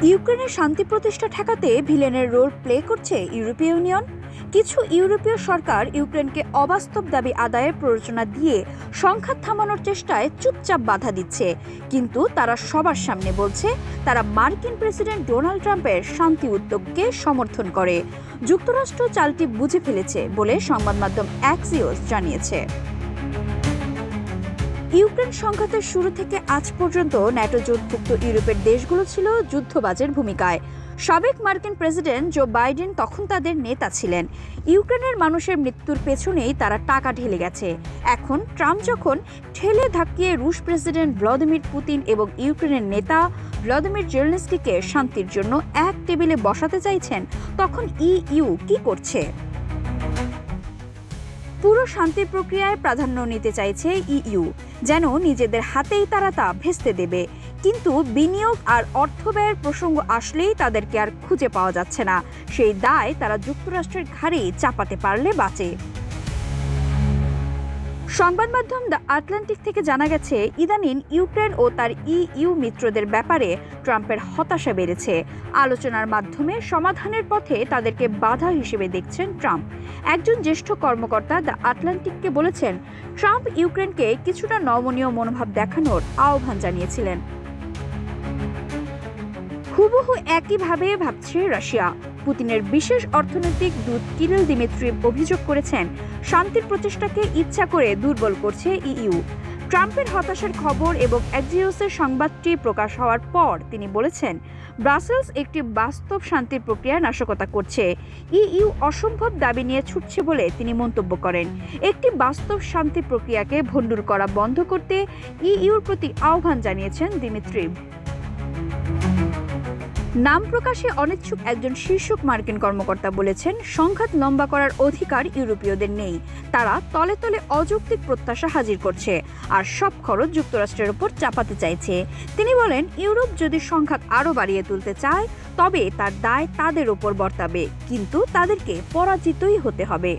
ইউক্রেনের শান্তি প্রতিষ্ঠা ঠেকাতে ভিলেনের রোল প্লে করছে ইউরোপীয় ইউনিয়ন। কিছু ইউরোপীয় সরকার ইউক্রেনকে অবাস্তব দাবি আদায়ের প্ররোচনা দিয়ে সংঘাত থামানোর চেষ্টায় চুপচাপ বাধা দিচ্ছে, কিন্তু তারা সবার সামনে বলছে তারা মার্কিন প্রেসিডেন্ট ডোনাল্ড ট্রাম্পের শান্তি উদ্যোগকে সমর্থন করে। যুক্তরাষ্ট্র চালটি বুঝে ফেলেছে বলে সংবাদ মাধ্যম অ্যাক্সিওস জানিয়েছে। ইউক্রেন সংঘাতের শুরু থেকে আজ পর্যন্ত ন্যাটো জোটভুক্ত ইউরোপের দেশগুলো ছিল যুদ্ধবাজের ভূমিকায়। সাবেক মার্কিন প্রেসিডেন্ট জো বাইডেন তখন তাদের নেতা ছিলেন। ইউক্রেনের মানুষের মৃত্যুর পেছনেই তারা টাকা ঢেলে গেছে। এখন ট্রাম্প যখন ঠেলে ধাক্কিয়ে রুশ প্রেসিডেন্ট ভ্লাদিমির পুতিন এবং ইউক্রেনের নেতা ভ্লাদিমির জেলেনস্কিকে শান্তির জন্য এক টেবিলে বসাতে চাইছেন, তখন ইইউ কি করছে? পুরো শান্তি প্রক্রিয়ায় প্রাধান্য নিতে চাইছে ইইউ, যেন নিজেদের হাতেই তারা তা ভেস্তে দেবে। কিন্তু বিনিয়োগ আর অর্থ ব্যয়ের প্রসঙ্গ আসলেই তাদেরকে আর খুঁজে পাওয়া যাচ্ছে না। সেই দায় তারা যুক্তরাষ্ট্রের ঘাড়েই চাপাতে পারলে বাঁচে। সংবাদ মাধ্যম দ্য আটলান্টিক থেকে জানা গেছে, ইদানিং ইউক্রেন ও তার ইইউ মিত্রদের ব্যাপারে ট্রাম্পের হতাশা বেড়েছে। আলোচনার মাধ্যমে সমাধানের পথে তাদেরকে বাধা হিসেবে দেখছেন ট্রাম্প। একজন জ্যেষ্ঠ কর্মকর্তা দ্য আটলান্টিককে বলেছেন, ট্রাম্প ইউক্রেনকে কিছুটা নমনীয় মনোভাব দেখানোর আহ্বান জানিয়েছিলেন। হুবহু একইভাবে ভাবছে রাশিয়া। পুতিনের বিশেষ অর্থনৈতিক দূত কিরিল দিমিত্রিভ অভিযোগ করেছেন, শান্তির প্রচেষ্টাকে ইচ্ছা করে দুর্বল করছে ইইউ। ট্রাম্পের হতাশার খবর এবং অ্যাক্সিওসের সংবাদটি প্রকাশ হওয়ার পর তিনি বলেছেন, ব্রাসেলস একটি বাস্তব শান্তির প্রক্রিয়ার নাশকতা করছে। ইইউ অসম্ভব দাবি নিয়ে ছুটছে বলে তিনি মন্তব্য করেন। একটি বাস্তব শান্তি প্রক্রিয়াকে ভণ্ডুর করা বন্ধ করতে ইইউর প্রতি আহ্বান জানিয়েছেন দিমিত্রিভ। নাম প্রকাশে অনিচ্ছুক একজন শীর্ষ মার্কিন কর্মকর্তা বলেছেন, সংঘাত লম্বা করার অধিকার ইউরোপীয়দের নেই। তারা তলে তলে অযৌক্তিক প্রত্যাশা হাজির করছে আর সব খরচ যুক্তরাষ্ট্রের উপর চাপাতে চাইছে। তিনি বলেন, ইউরোপ যদি সংঘাত আরও বাড়িয়ে তুলতে চায় তবে তার দায় তাদের উপর বর্তাবে, কিন্তু তাদেরকে পরাজিতই হতে হবে।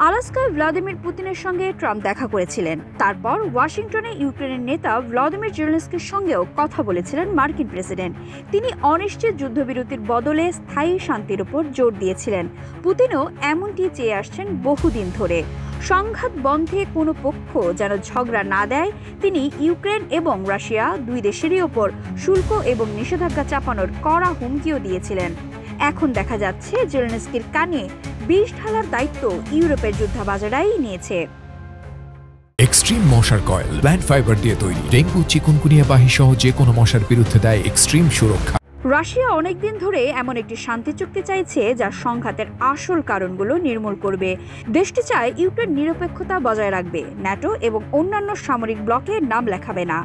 আলাস্কায় ভ্লাদিমির পুতিনের সঙ্গে ট্রাম্প দেখা করেছিলেন। তারপর ওয়াশিংটনে ইউক্রেনের নেতা ভ্লাদিমির জেলেনস্কির সঙ্গেও কথা বলেছিলেন মার্কিন প্রেসিডেন্ট। তিনি অনিশ্চিত যুদ্ধবিরতির বদলে স্থায়ী শান্তির উপর জোর দিয়েছিলেন। পুতিনও এমনটি চেয়ে আসছেন বহুদিন ধরে। সংঘাত বন্ধে কোনো পক্ষ যেন ঝগড়া না দেয়, তিনি ইউক্রেন এবং রাশিয়া দুই দেশেরই ওপর শুল্ক এবং নিষেধাজ্ঞা চাপানোর কড়া হুমকিও দিয়েছিলেন। এখন দেখা যাচ্ছে জেলেনস্কির কানে বিষ ঢালার দায়িত্ব ইউরোপের যুদ্ধাবাজেরাই নিয়েছে। এক্সট্রিম মশার কয়েল প্ল্যান্ট ফাইবার দিয়ে তৈরি, ডেঙ্গু, চিকুনগুনিয়া বাহি সহ যে কোনো মশার বিরুদ্ধে দেয় এক্সট্রিম সুরক্ষা। রাশিয়া অনেকদিন ধরে এমন একটি শান্তি চুক্তি চাইছে যা সংঘাতের আসল কারণগুলো নির্মূল করবে। দেশটি চায় ইউক্রেন নিরপেক্ষতা বজায় রাখবে, ন্যাটো এবং অন্যান্য সামরিক ব্লকে নাম লেখাবে না।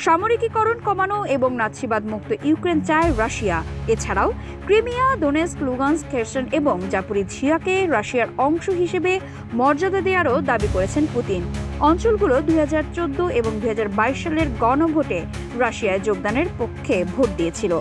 সামরিকীকরণ কমানো এবং নাৎসিবাদ মুক্ত ইউক্রেন চায় রাশিয়া। এছাড়াও ক্রিমিয়া, দোনেস্ক, লুগান্স্ক, খেরসন এবং জাপোরিঝিয়াকে রাশিয়ার অংশ হিসেবে মর্যাদা দেওয়ারও দাবি করেছেন পুতিন। অঞ্চলগুলো 2014 এবং 2022 সালের গণভোটে রাশিয়ায় যোগদানের পক্ষে ভোট দিয়েছিল।